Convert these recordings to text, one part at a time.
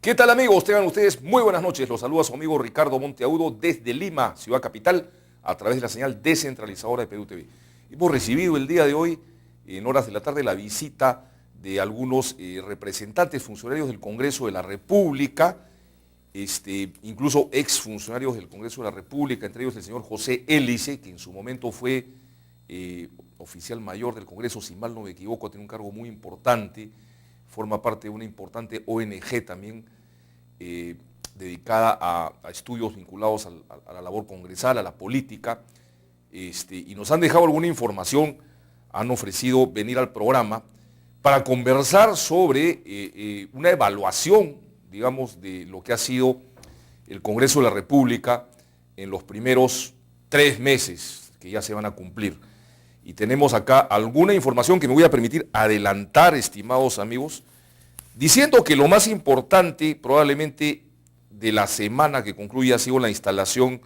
¿Qué tal, amigos? Tengan ustedes muy buenas noches. Los saluda su amigo Ricardo Monteagudo desde Lima, ciudad capital, a través de la señal descentralizadora de Perú TV. Hemos recibido el día de hoy, en horas de la tarde, la visita de algunos representantes funcionarios del Congreso de la República, incluso exfuncionarios del Congreso de la República, entre ellos el señor José Hélice, que en su momento fue oficial mayor del Congreso, si mal no me equivoco, tiene un cargo muy importante, forma parte de una importante ONG también dedicada a estudios vinculados a la labor congresal, a la política, y nos han dejado alguna información, han ofrecido venir al programa para conversar sobre una evaluación, digamos, de lo que ha sido el Congreso de la República en los primeros 3 meses que ya se van a cumplir. Y tenemos acá alguna información que me voy a permitir adelantar, estimados amigos, diciendo que lo más importante probablemente de la semana que concluye ha sido la instalación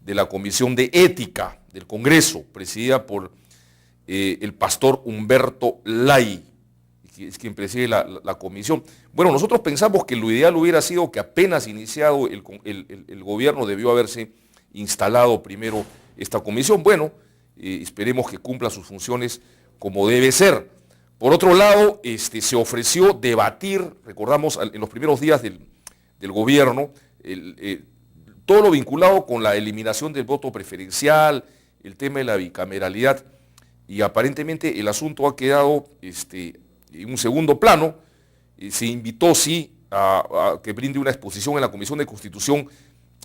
de la Comisión de Ética del Congreso, presidida por el pastor Humberto Lay, que es quien preside la comisión. Bueno, nosotros pensamos que lo ideal hubiera sido que apenas iniciado el gobierno debió haberse instalado primero esta comisión. Bueno, esperemos que cumpla sus funciones como debe ser. Por otro lado, se ofreció debatir, recordamos en los primeros días del gobierno, todo lo vinculado con la eliminación del voto preferencial, el tema de la bicameralidad, y aparentemente el asunto ha quedado en un segundo plano. Se invitó, sí, a que brinde una exposición en la Comisión de Constitución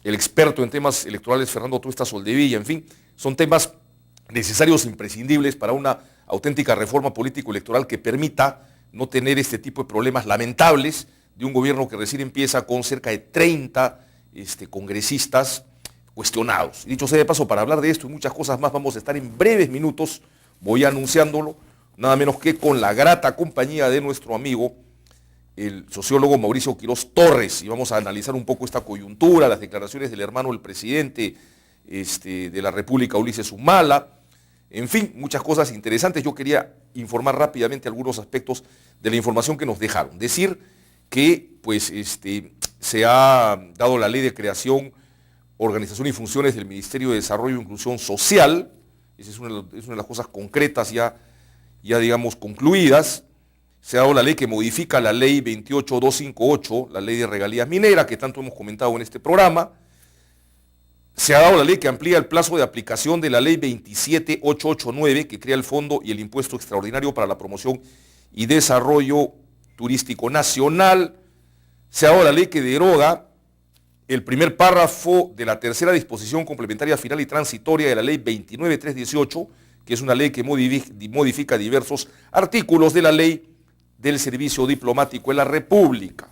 el experto en temas electorales Fernando Tuesta Soldevilla. En fin, son temas necesarios e imprescindibles para una auténtica reforma político-electoral que permita no tener este tipo de problemas lamentables de un gobierno que recién empieza con cerca de 30 congresistas cuestionados. Y dicho sea de paso, para hablar de esto y muchas cosas más, vamos a estar en breves minutos, voy anunciándolo, nada menos que con la grata compañía de nuestro amigo, el sociólogo Mauricio Quiroz Torres, y vamos a analizar un poco esta coyuntura, las declaraciones del hermano del presidente de la República, Ulises Humala. En fin, muchas cosas interesantes. Yo quería informar rápidamente algunos aspectos de la información que nos dejaron. Decir que pues, se ha dado la ley de creación, organización y funciones del Ministerio de Desarrollo e Inclusión Social. Esa es una de las cosas concretas ya digamos concluidas. Se ha dado la ley que modifica la ley 28258, la ley de regalías mineras, que tanto hemos comentado en este programa. Se ha dado la ley que amplía el plazo de aplicación de la ley 27889, que crea el Fondo y el Impuesto Extraordinario para la Promoción y Desarrollo Turístico Nacional. Se ha dado la ley que deroga el primer párrafo de la tercera disposición complementaria final y transitoria de la ley 29318, que es una ley que modifica diversos artículos de la ley del Servicio Diplomático de la República.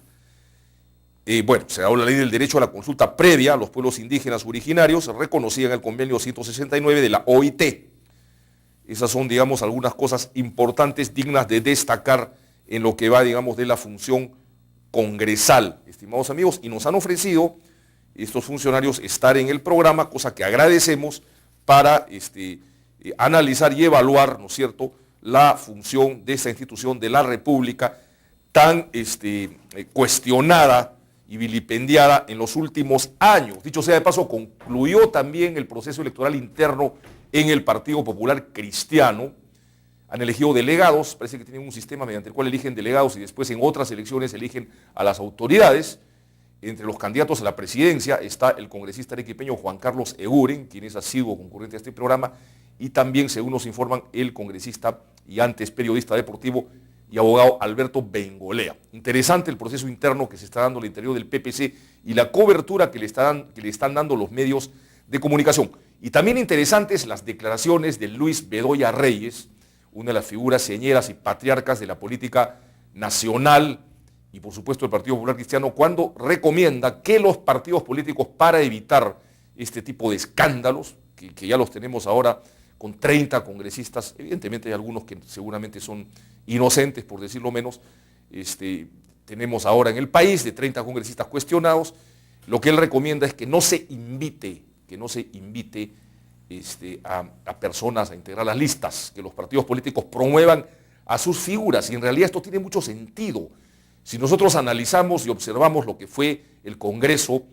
Bueno, se ha dado la ley del derecho a la consulta previa a los pueblos indígenas originarios, reconocida en el convenio 169 de la OIT. Esas son, digamos, algunas cosas importantes, dignas de destacar en lo que va, digamos, de la función congresal, estimados amigos, y nos han ofrecido estos funcionarios estar en el programa, cosa que agradecemos para analizar y evaluar, ¿no es cierto?, la función de esta institución de la República tan cuestionada y vilipendiada en los últimos años. Dicho sea de paso, concluyó también el proceso electoral interno en el Partido Popular Cristiano. Han elegido delegados, parece que tienen un sistema mediante el cual eligen delegados y después en otras elecciones eligen a las autoridades. Entre los candidatos a la presidencia está el congresista arequipeño Juan Carlos Eguren, quien es asiduo concurrente a este programa, y también, según nos informan, el congresista y antes periodista deportivo y abogado Alberto Bengolea. Interesante el proceso interno que se está dando al interior del PPC y la cobertura que le están dando los medios de comunicación. Y también interesantes las declaraciones de Luis Bedoya Reyes, una de las figuras señeras y patriarcas de la política nacional y por supuesto el Partido Popular Cristiano, cuando recomienda que los partidos políticos, para evitar este tipo de escándalos, que ya los tenemos ahora con 30 congresistas, evidentemente hay algunos que seguramente son inocentes, por decirlo menos, tenemos ahora en el país de 30 congresistas cuestionados. Lo que él recomienda es que no se invite a personas a integrar las listas, que los partidos políticos promuevan a sus figuras, y en realidad esto tiene mucho sentido. Si nosotros analizamos y observamos lo que fue el Congreso,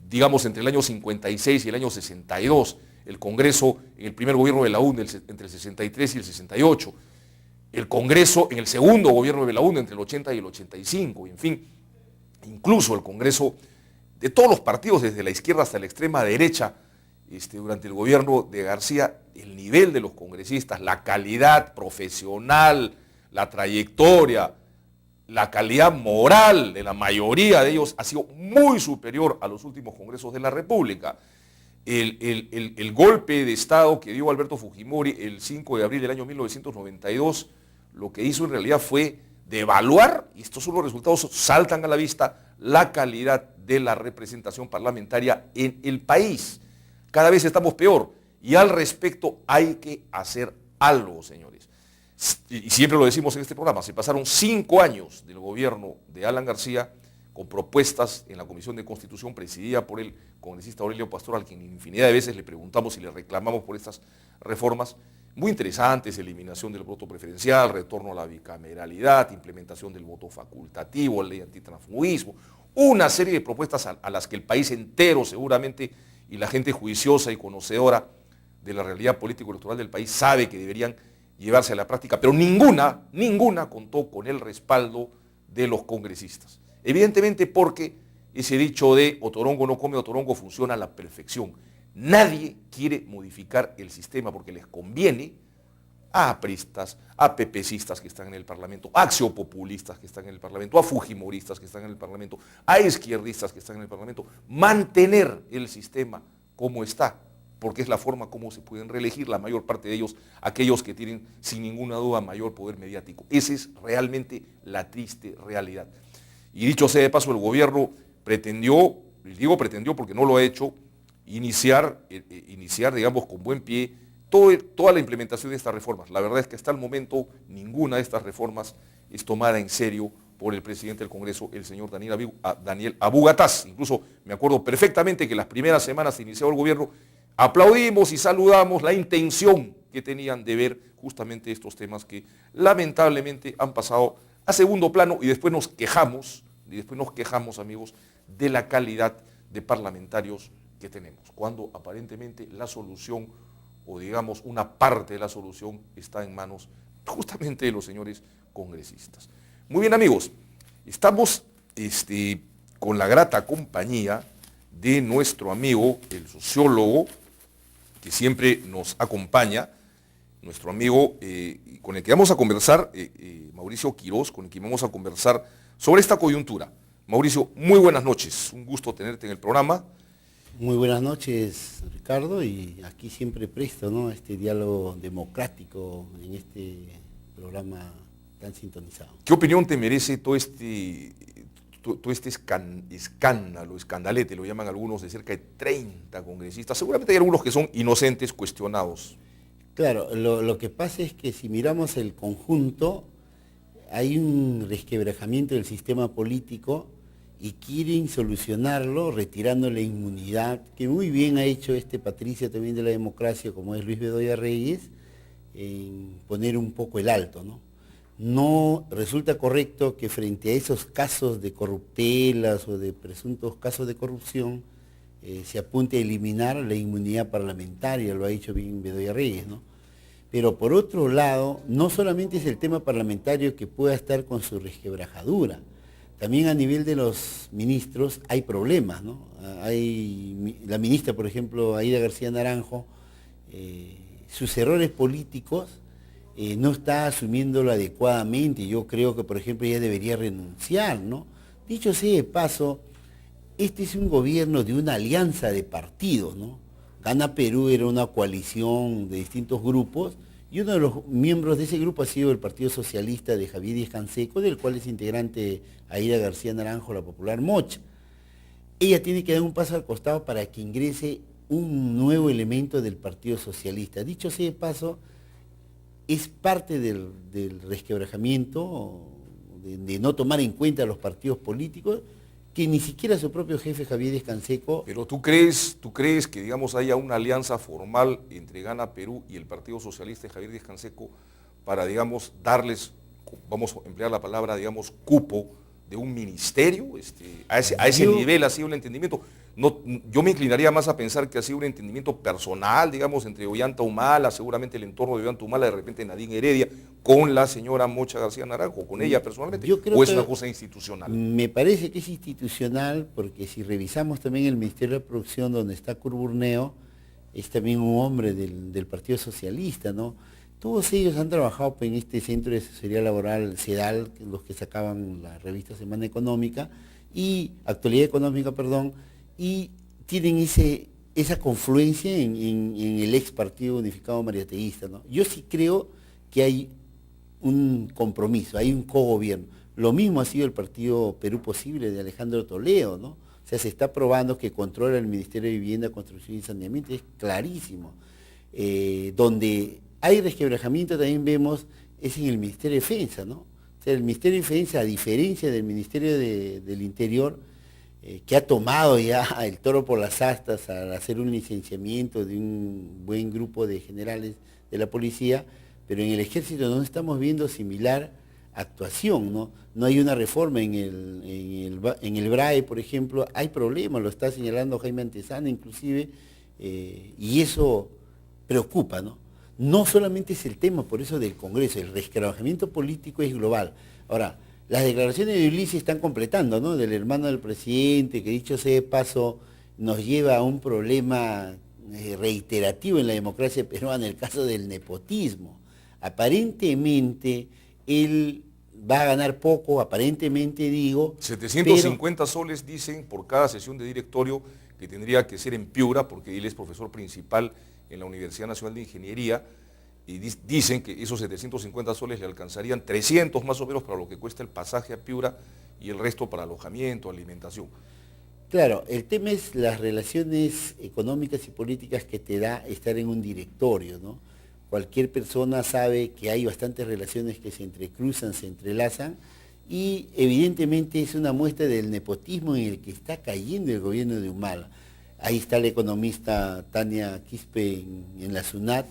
digamos entre el año 56 y el año 62, el Congreso en el primer gobierno de Belaúnde entre el 63 y el 68, el Congreso en el segundo gobierno de Belaúnde entre el 80 y el 85, y en fin, incluso el Congreso de todos los partidos, desde la izquierda hasta la extrema derecha, durante el gobierno de García, el nivel de los congresistas, la calidad profesional, la trayectoria, la calidad moral de la mayoría de ellos ha sido muy superior a los últimos congresos de la República. El golpe de Estado que dio Alberto Fujimori el 5 de abril del año 1992, lo que hizo en realidad fue devaluar, y estos son los resultados, saltan a la vista, la calidad de la representación parlamentaria en el país. Cada vez estamos peor, y al respecto hay que hacer algo, señores. Y siempre lo decimos en este programa, se pasaron 5 años del gobierno de Alan García con propuestas en la Comisión de Constitución presidida por el congresista Aurelio Pastor, al quien infinidad de veces le preguntamos y le reclamamos por estas reformas muy interesantes: eliminación del voto preferencial, retorno a la bicameralidad, implementación del voto facultativo, ley antitransfugismo, una serie de propuestas a las que el país entero seguramente, y la gente juiciosa y conocedora de la realidad político-electoral del país, sabe que deberían llevarse a la práctica, pero ninguna contó con el respaldo de los congresistas. Evidentemente porque ese dicho de Otorongo no come, Otorongo funciona a la perfección. Nadie quiere modificar el sistema porque les conviene a apristas, a pepecistas que están en el Parlamento, a axiopopulistas que están en el Parlamento, a fujimoristas que están en el Parlamento, a izquierdistas que están en el Parlamento, mantener el sistema como está, porque es la forma como se pueden reelegir la mayor parte de ellos, aquellos que tienen sin ninguna duda mayor poder mediático. Esa es realmente la triste realidad. Y dicho sea de paso, el gobierno pretendió, digo pretendió porque no lo ha hecho, iniciar, digamos, con buen pie toda la implementación de estas reformas. La verdad es que hasta el momento ninguna de estas reformas es tomada en serio por el presidente del Congreso, el señor Daniel Abu Gataz. Incluso me acuerdo perfectamente que las primeras semanas de iniciado el gobierno aplaudimos y saludamos la intención que tenían de ver justamente estos temas que lamentablemente han pasado a segundo plano, y después nos quejamos, amigos, de la calidad de parlamentarios que tenemos, cuando aparentemente la solución, o digamos una parte de la solución, está en manos justamente de los señores congresistas. Muy bien, amigos, estamos con la grata compañía de nuestro amigo, el sociólogo, que siempre nos acompaña, nuestro amigo con el que vamos a conversar, Mauricio Quiroz, con el que vamos a conversar sobre esta coyuntura. Mauricio, muy buenas noches, un gusto tenerte en el programa. Muy buenas noches, Ricardo, y aquí siempre presto, ¿no?, este diálogo democrático en este programa tan sintonizado. ¿Qué opinión te merece todo este escandalete, lo llaman algunos, de cerca de 30 congresistas? Seguramente hay algunos que son inocentes, cuestionados. Claro, lo que pasa es que si miramos el conjunto, hay un resquebrajamiento del sistema político y quieren solucionarlo retirando la inmunidad, que muy bien ha hecho este patricio también de la democracia, como es Luis Bedoya Reyes, en poner un poco el alto, ¿no? No resulta correcto que frente a esos casos de corruptelas o de presuntos casos de corrupción se apunte a eliminar la inmunidad parlamentaria, lo ha dicho bien Bedoya Reyes, ¿no? Pero por otro lado, no solamente es el tema parlamentario que pueda estar con su resquebrajadura, también a nivel de los ministros hay problemas, ¿no? Hay la ministra, por ejemplo, Aída García Naranjo, sus errores políticos no está asumiéndolo adecuadamente. Yo creo que, por ejemplo, ella debería renunciar, ¿no? Dicho sea de paso, este es un gobierno de una alianza de partidos, ¿no? Gana Perú era una coalición de distintos grupos, y uno de los miembros de ese grupo ha sido el Partido Socialista de Javier Díaz-Canseco, del cual es integrante Aída García Naranjo, la popular Mocha. Ella tiene que dar un paso al costado para que ingrese un nuevo elemento del Partido Socialista. Dicho sea de paso, es parte del resquebrajamiento, de no tomar en cuenta a los partidos políticos, que ni siquiera su propio jefe Javier Díaz-Canseco... Pero ¿tú crees que, digamos, haya una alianza formal entre Gana Perú y el Partido Socialista de Javier Díaz-Canseco para, digamos, darles vamos a emplear la palabra, digamos, cupo de un ministerio, a ese nivel ha sido el entendimiento. No, yo me inclinaría más a pensar que ha sido un entendimiento personal, digamos, entre Ollanta Humala, seguramente el entorno de Ollanta Humala, de repente Nadine Heredia, con la señora Mocha García Naranjo, con ella personalmente, o es una cosa institucional. Me parece que es institucional, porque si revisamos también el Ministerio de Producción, donde está Curburneo, es también un hombre del Partido Socialista, ¿no? Todos ellos han trabajado en este Centro de Asesoría Laboral, CEDAL, los que sacaban la revista Semana Económica, y Actualidad Económica, perdón, y tienen esa confluencia en el ex Partido Unificado Mariateísta, ¿no? Yo sí creo que hay un compromiso, hay un cogobierno. Lo mismo ha sido el Partido Perú Posible de Alejandro Toledo, ¿no? O sea, se está probando que controla el Ministerio de Vivienda, Construcción y Saneamiento, es clarísimo. Donde hay resquebrajamiento también vemos es en el Ministerio de Defensa, ¿no? O sea, el Ministerio de Defensa, a diferencia del Ministerio del Interior, que ha tomado ya el toro por las astas al hacer un licenciamiento de un buen grupo de generales de la policía, pero en el ejército no estamos viendo similar actuación, ¿no? No hay una reforma en el BRAE, por ejemplo, hay problemas, lo está señalando Jaime Antesana inclusive, y eso preocupa, ¿no? No solamente es el tema, por eso, del Congreso, el resquebrajamiento político es global. Ahora, las declaraciones de Ulises están completando, ¿no? Del hermano del presidente, que dicho sea de paso, nos lleva a un problema reiterativo en la democracia peruana, el caso del nepotismo. Aparentemente, él va a ganar poco, aparentemente digo. 750 soles dicen por cada sesión de directorio, que tendría que ser en Piura, porque él es profesor principal en la Universidad Nacional de Ingeniería, y dicen que esos 750 soles le alcanzarían 300 más o menos para lo que cuesta el pasaje a Piura y el resto para alojamiento, alimentación. Claro, el tema es las relaciones económicas y políticas que te da estar en un directorio, ¿no? Cualquier persona sabe que hay bastantes relaciones que se entrecruzan, se entrelazan, y evidentemente es una muestra del nepotismo en el que está cayendo el gobierno de Humala. Ahí está la economista Tania Quispe en la SUNAT,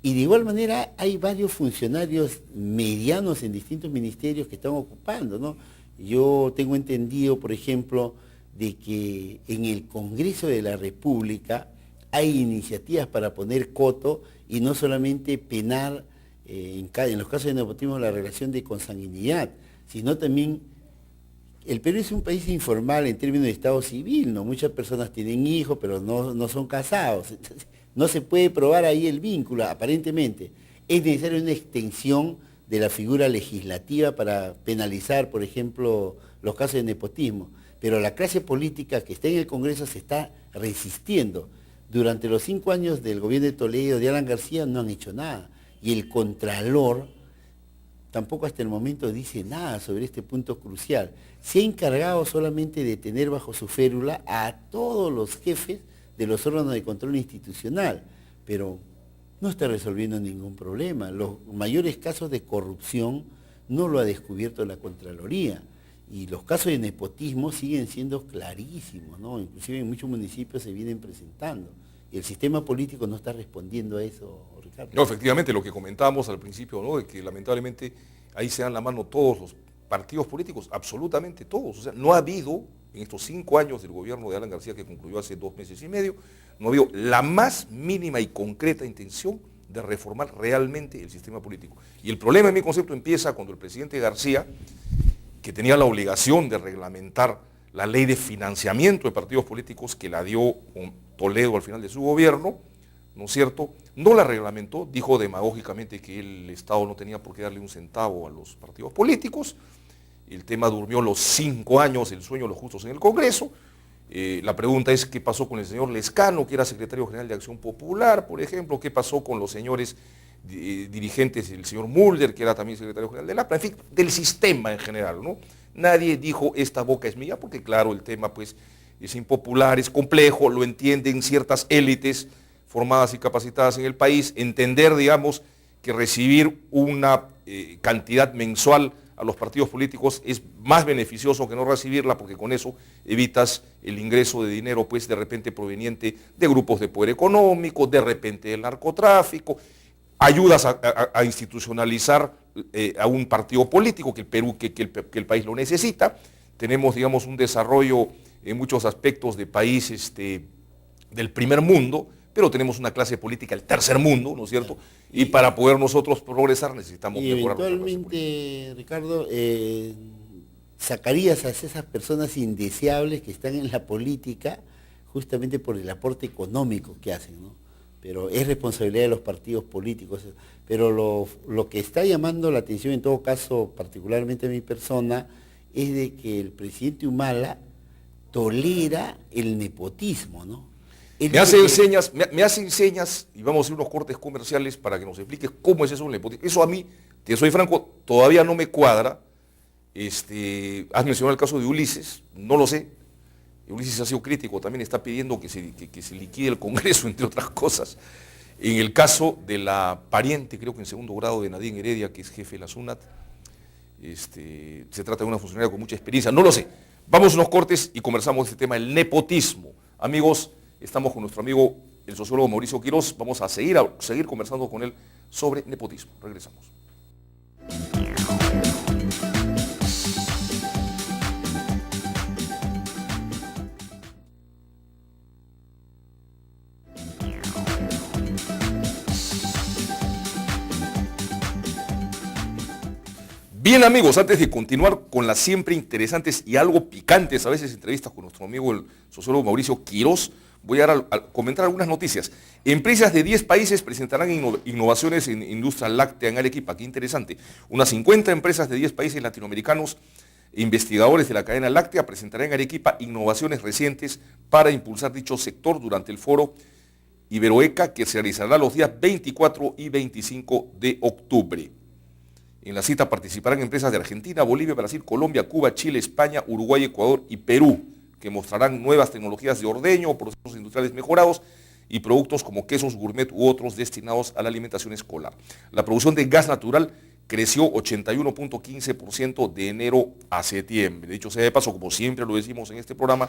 y de igual manera hay varios funcionarios medianos en distintos ministerios que están ocupando, ¿no? Yo tengo entendido, por ejemplo, de que en el Congreso de la República hay iniciativas para poner coto y no solamente penar en los casos de nepotismo la relación de consanguinidad, sino también el Perú es un país informal en términos de estado civil, ¿no? Muchas personas tienen hijos, pero no son casados. Entonces, no se puede probar ahí el vínculo, aparentemente. Es necesaria una extensión de la figura legislativa para penalizar, por ejemplo, los casos de nepotismo. Pero la clase política que está en el Congreso se está resistiendo. Durante los 5 años del gobierno de Toledo, de Alan García, no han hecho nada. Y el Contralor tampoco hasta el momento dice nada sobre este punto crucial. Se ha encargado solamente de tener bajo su férula a todos los jefes de los órganos de control institucional, pero no está resolviendo ningún problema. Los mayores casos de corrupción no lo ha descubierto la Contraloría, y los casos de nepotismo siguen siendo clarísimos, ¿no? Inclusive en muchos municipios se vienen presentando, y el sistema político no está respondiendo a eso, Ricardo. No, efectivamente, lo que comentábamos al principio, ¿no? De que lamentablemente ahí se dan la mano todos los partidos políticos, absolutamente todos. O sea, no ha habido, en estos 5 años del gobierno de Alan García, que concluyó hace 2 meses y medio, no ha habido la más mínima y concreta intención de reformar realmente el sistema político. Y el problema, en mi concepto, empieza cuando el presidente García, que tenía la obligación de reglamentar la ley de financiamiento de partidos políticos que la dio Toledo al final de su gobierno, ¿no es cierto?, no la reglamentó, dijo demagógicamente que el Estado no tenía por qué darle un centavo a los partidos políticos. El tema durmió los 5 años, el sueño de los justos en el Congreso. La pregunta es qué pasó con el señor Lescano, que era secretario general de Acción Popular, por ejemplo, qué pasó con los señores dirigentes, el señor Mulder, que era también secretario general de la APLA, en fin, del sistema en general, ¿no? Nadie dijo esta boca es mía, porque claro, el tema pues es impopular, es complejo, lo entienden ciertas élites formadas y capacitadas en el país. Entender, digamos, que recibir una cantidad mensual a los partidos políticos es más beneficioso que no recibirla, porque con eso evitas el ingreso de dinero, pues de repente proveniente de grupos de poder económico, de repente del narcotráfico, ayudas a institucionalizar a un partido político, que el Perú, que el país lo necesita. Tenemos, digamos, un desarrollo en muchos aspectos de país del primer mundo, pero tenemos una clase política del tercer mundo, ¿no es cierto? Y para poder nosotros progresar necesitamos mejorar nuestra clase política. Eventualmente, Ricardo, sacarías a esas personas indeseables que están en la política justamente por el aporte económico que hacen, ¿no? Pero es responsabilidad de los partidos políticos. Pero lo que está llamando la atención, en todo caso, particularmente a mi persona, es de que el presidente Humala tolera el nepotismo, ¿no? Me hacen señas, y vamos a hacer unos cortes comerciales para que nos expliques cómo es eso el nepotismo. Eso a mí, te soy franco, todavía no me cuadra. Has mencionado el caso de Ulises, no lo sé. Ulises ha sido crítico, también está pidiendo que se liquide el Congreso, entre otras cosas. En el caso de la pariente, creo que en segundo grado, de Nadine Heredia, que es jefe de la SUNAT, se trata de una funcionaria con mucha experiencia, no lo sé. Vamos a unos cortes y conversamos de este tema, el nepotismo. Amigos, estamos con nuestro amigo, el sociólogo Mauricio Quiroz. Vamos a seguir conversando con él sobre nepotismo. Regresamos. Bien, amigos, antes de continuar con las siempre interesantes y algo picantes a veces entrevistas con nuestro amigo el sociólogo Mauricio Quiroz, voy a comentar algunas noticias. Empresas de 10 países presentarán innovaciones en industria láctea en Arequipa. Qué interesante. Unas 50 empresas de 10 países latinoamericanos e investigadores de la cadena láctea presentarán en Arequipa innovaciones recientes para impulsar dicho sector durante el foro Iberoeca, que se realizará los días 24 y 25 de octubre. En la cita participarán empresas de Argentina, Bolivia, Brasil, Colombia, Cuba, Chile, España, Uruguay, Ecuador y Perú, que mostrarán nuevas tecnologías de ordeño, procesos industriales mejorados y productos como quesos gourmet u otros destinados a la alimentación escolar. La producción de gas natural creció 81.15% de enero a septiembre. Dicho sea de paso, como siempre lo decimos en este programa,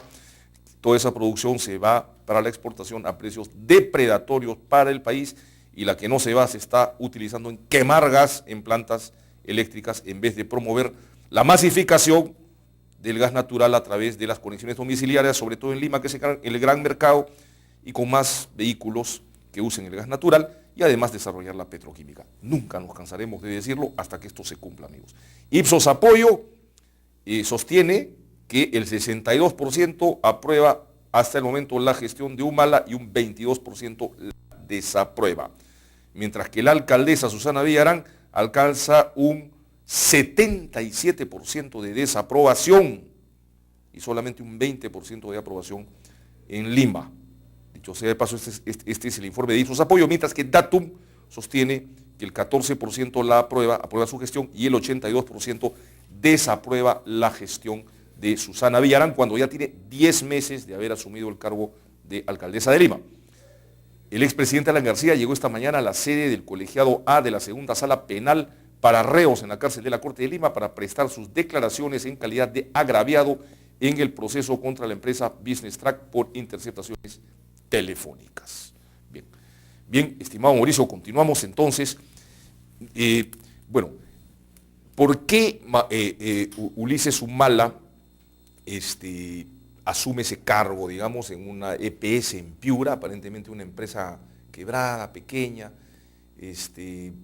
toda esa producción se va para la exportación a precios depredatorios para el país, y la que no se va se está utilizando en quemar gas en plantas eléctricas en vez de promover la masificación del gas natural a través de las conexiones domiciliarias, sobre todo en Lima, que es el gran mercado, y con más vehículos que usen el gas natural, y además desarrollar la petroquímica. Nunca nos cansaremos de decirlo hasta que esto se cumpla, amigos. Ipsos Apoyo sostiene que el 62% aprueba hasta el momento la gestión de Humala y un 22% la desaprueba. Mientras que la alcaldesa Susana Villarán alcanza un 77% de desaprobación y solamente un 20% de aprobación en Lima. Dicho sea de paso, este es el informe de Ipsos Apoyo, mientras que Datum sostiene que el 14% la aprueba su gestión, y el 82% desaprueba la gestión de Susana Villarán, cuando ya tiene 10 meses de haber asumido el cargo de alcaldesa de Lima. El expresidente Alan García llegó esta mañana a la sede del colegiado A de la segunda sala penal para reos en la cárcel de la Corte de Lima para prestar sus declaraciones en calidad de agraviado en el proceso contra la empresa Business Track por interceptaciones telefónicas. Bien, estimado Mauricio, continuamos entonces. ¿Por qué Ulises Humala asume ese cargo, digamos, en una EPS en Piura, aparentemente una empresa quebrada, pequeña,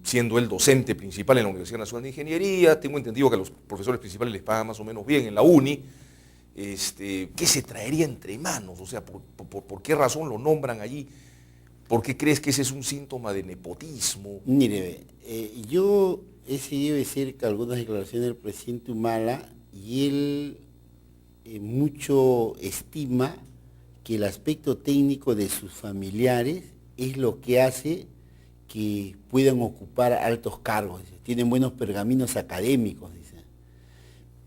siendo el docente principal en la Universidad Nacional de Ingeniería? Tengo entendido que a los profesores principales les pagan más o menos bien en la UNI. ¿Qué se traería entre manos? O sea, ¿por qué razón lo nombran allí? ¿Por qué crees que ese es un síntoma de nepotismo? Mire, yo he seguido de cerca algunas declaraciones del presidente Humala, y él mucho estima que el aspecto técnico de sus familiares es lo que hace que puedan ocupar altos cargos. Dice. Tienen buenos pergaminos académicos, dice.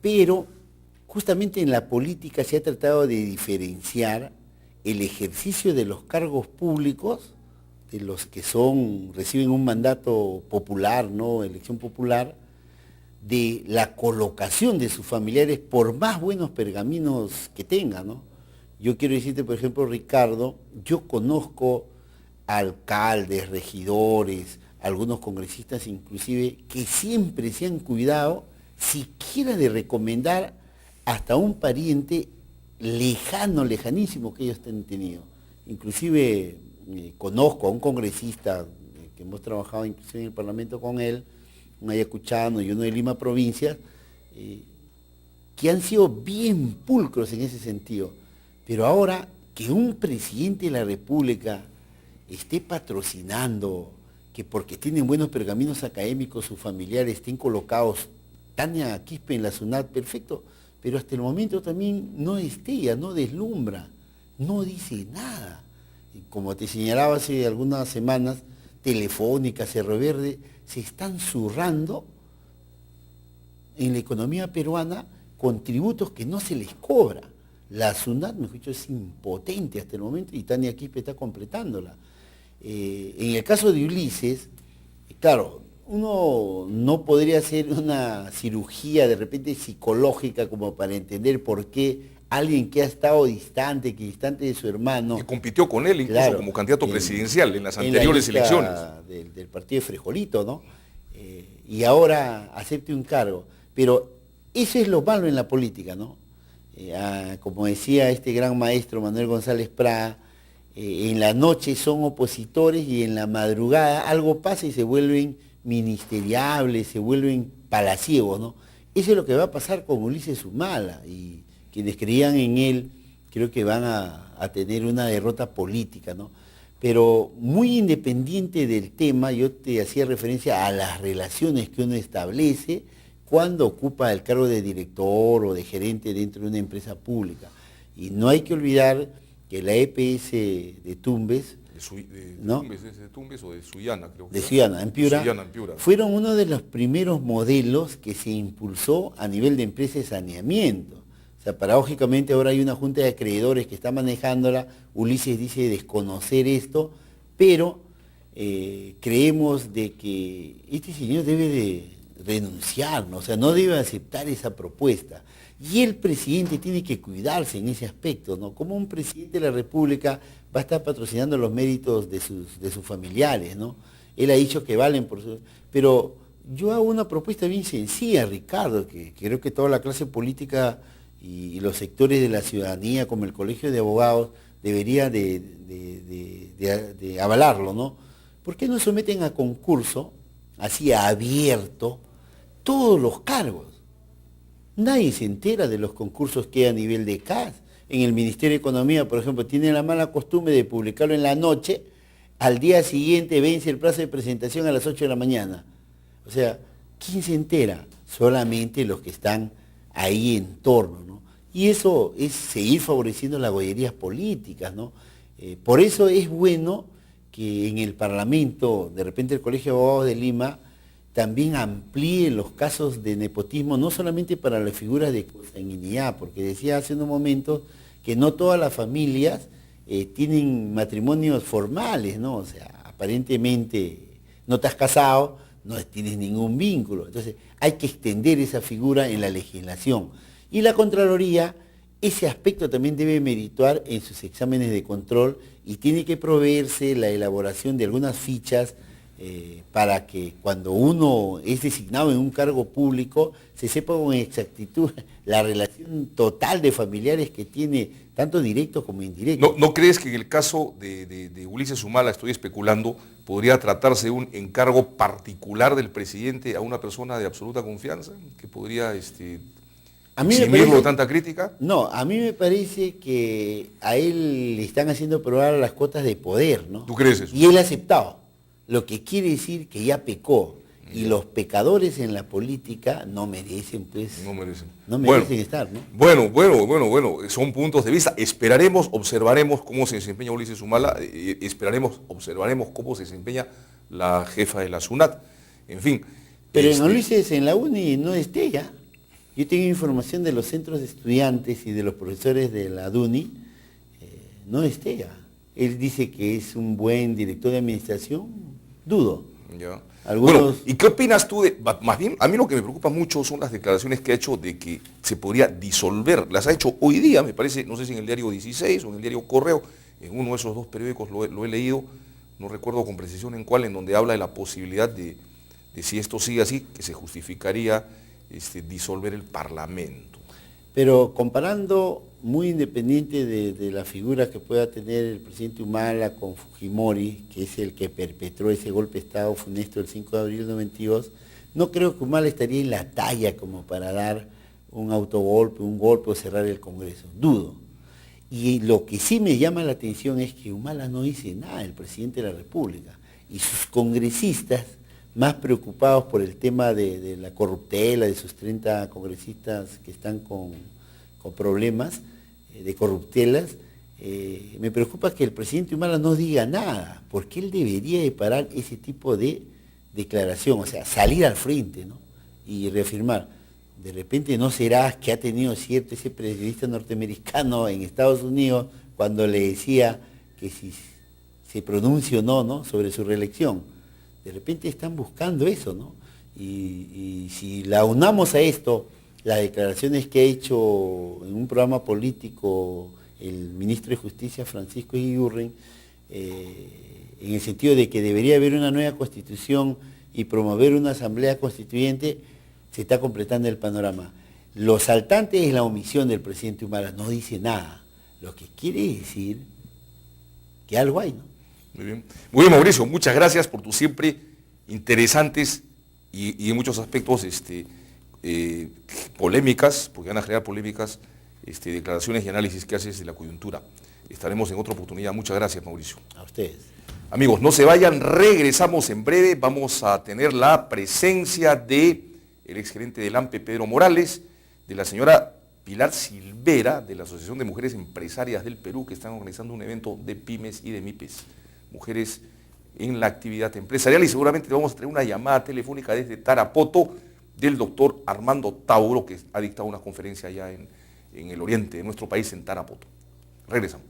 Pero justamente en la política se ha tratado de diferenciar el ejercicio de los cargos públicos, de los que reciben un mandato popular, ¿no? Elección popular, de la colocación de sus familiares, por más buenos pergaminos que tengan, ¿no? Yo quiero decirte, por ejemplo, Ricardo, yo conozco alcaldes, regidores, algunos congresistas inclusive, que siempre se han cuidado siquiera de recomendar hasta un pariente lejano, lejanísimo que ellos han tenido. Inclusive conozco a un congresista que hemos trabajado inclusive en el Parlamento con él, un ayacuchano y uno de Lima Provincia, que han sido bien pulcros en ese sentido. Pero ahora que un presidente de la República esté patrocinando, que porque tienen buenos pergaminos académicos sus familiares estén colocados, Tania Quispe en la SUNAT, perfecto, pero hasta el momento también no destella, no deslumbra, no dice nada. Y como te señalaba hace algunas semanas, Telefónica, Cerro Verde, se están zurrando en la economía peruana con tributos que no se les cobra. La SUNAT, mejor dicho, es impotente hasta el momento y Tania Quispe está completándola. En el caso de Ulises, claro, uno no podría hacer una cirugía de repente psicológica como para entender por qué alguien que ha estado distante de su hermano... Que compitió con él incluso como candidato presidencial en las anteriores elecciones. Del partido de Frejolito, ¿no? Y ahora acepte un cargo. Pero eso es lo malo en la política, ¿no? Como decía este gran maestro Manuel González Prada, en la noche son opositores y en la madrugada algo pasa y se vuelven ministeriables, se vuelven palaciegos, ¿no? Eso es lo que va a pasar con Ulises Humala y quienes creían en él creo que van a tener una derrota política, ¿no? Pero muy independiente del tema, yo te hacía referencia a las relaciones que uno establece cuando ocupa el cargo de director o de gerente dentro de una empresa pública. Y no hay que olvidar que la EPS de Tumbes, ¿no? ¿De Tumbes o de Sullana, creo que de Sullana, en Piura, Piura, fueron uno de los primeros modelos que se impulsó a nivel de empresa de saneamiento. O sea, paradójicamente ahora hay una junta de acreedores que está manejándola. Ulises dice desconocer esto, pero creemos de que este señor debe de renunciar, ¿no? O sea, no debe aceptar esa propuesta. Y el presidente tiene que cuidarse en ese aspecto, ¿no? Como un presidente de la República va a estar patrocinando los méritos de sus familiares, ¿no? Él ha dicho que valen por su... Pero yo hago una propuesta bien sencilla, Ricardo, que creo que toda la clase política y los sectores de la ciudadanía, como el Colegio de Abogados, debería de avalarlo, ¿no? ¿Por qué no someten a concurso, así abierto, todos los cargos? Nadie se entera de los concursos que hay a nivel de CAS. En el Ministerio de Economía, por ejemplo, tiene la mala costumbre de publicarlo en la noche, al día siguiente vence el plazo de presentación a las 8 de la mañana. O sea, ¿quién se entera? Solamente los que están ahí en torno, ¿no? Y eso es seguir favoreciendo las gollerías políticas, ¿no? Por eso es bueno que en el Parlamento, de repente el Colegio de Abogados de Lima, también amplíe los casos de nepotismo, no solamente para las figuras de consanguinidad, porque decía hace unos momentos que no todas las familias tienen matrimonios formales, ¿no? O sea, aparentemente no te has casado, no tienes ningún vínculo. Entonces, hay que extender esa figura en la legislación. Y la Contraloría, ese aspecto también debe merituar en sus exámenes de control y tiene que proveerse la elaboración de algunas fichas para que cuando uno es designado en un cargo público se sepa con exactitud la relación total de familiares que tiene, tanto directos como indirectos. ¿No crees que en el caso de Ulises Humala, estoy especulando, podría tratarse de un encargo particular del presidente a una persona de absoluta confianza que podría eximirlo de tanta crítica? No, a mí me parece que a él le están haciendo probar las cuotas de poder, ¿no? ¿Tú crees eso? Y él ha aceptado. Lo que quiere decir que ya pecó. Y los pecadores en la política no merecen, pues. No merecen estar, ¿no? Bueno, son puntos de vista. Observaremos cómo se desempeña Ulises Humala, observaremos cómo se desempeña la jefa de la SUNAT. En fin. Pero en Ulises, en la UNI no destella. Yo tengo información de los centros de estudiantes y de los profesores de la DUNI, no destella. Él dice que es un buen director de administración, dudo. Ya. Algunos... Bueno, ¿y qué opinas tú de, más bien, a mí lo que me preocupa mucho son las declaraciones que ha hecho de que se podría disolver, las ha hecho hoy día, me parece, no sé si en el diario 16 o en el diario Correo, en uno de esos dos periódicos lo he leído, no recuerdo con precisión en cuál, en donde habla de la posibilidad de si esto sigue así, que se justificaría disolver el Parlamento. Pero comparando, muy independiente de la figura que pueda tener el presidente Humala con Fujimori, que es el que perpetró ese golpe de Estado funesto el 5 de abril del 92, no creo que Humala estaría en la talla como para dar un autogolpe, un golpe o cerrar el Congreso. Dudo. Y lo que sí me llama la atención es que Humala no dice nada, el presidente de la República. Y sus congresistas, más preocupados por el tema de la corruptela, de sus 30 congresistas que están con problemas de corruptelas, me preocupa que el presidente Humala no diga nada, porque él debería de parar ese tipo de declaración, o sea, salir al frente, ¿no? Y reafirmar. De repente no será que ha tenido cierto ese periodista norteamericano en Estados Unidos cuando le decía que si se pronuncia o no sobre su reelección. De repente están buscando eso, ¿no? Y si la unamos a esto, las declaraciones que ha hecho en un programa político el ministro de Justicia Francisco Yurren, en el sentido de que debería haber una nueva constitución y promover una asamblea constituyente, se está completando el panorama. Lo saltante es la omisión del presidente Humala, no dice nada, lo que quiere decir que algo hay, ¿no? Muy bien, Mauricio, muchas gracias por tus siempre interesantes y en muchos aspectos polémicas, porque van a generar polémicas, declaraciones y análisis que haces de la coyuntura. Estaremos en otra oportunidad. Muchas gracias, Mauricio. A ustedes. Amigos, no se vayan, regresamos en breve. Vamos a tener la presencia de el exgerente del AMPE, Pedro Morales, de la señora Pilar Silvera, de la Asociación de Mujeres Empresarias del Perú, que están organizando un evento de pymes y de MIPES, mujeres en la actividad empresarial, y seguramente vamos a tener una llamada telefónica desde Tarapoto del doctor Armando Tauro, que ha dictado una conferencia allá en el oriente de nuestro país, en Tarapoto. Regresamos.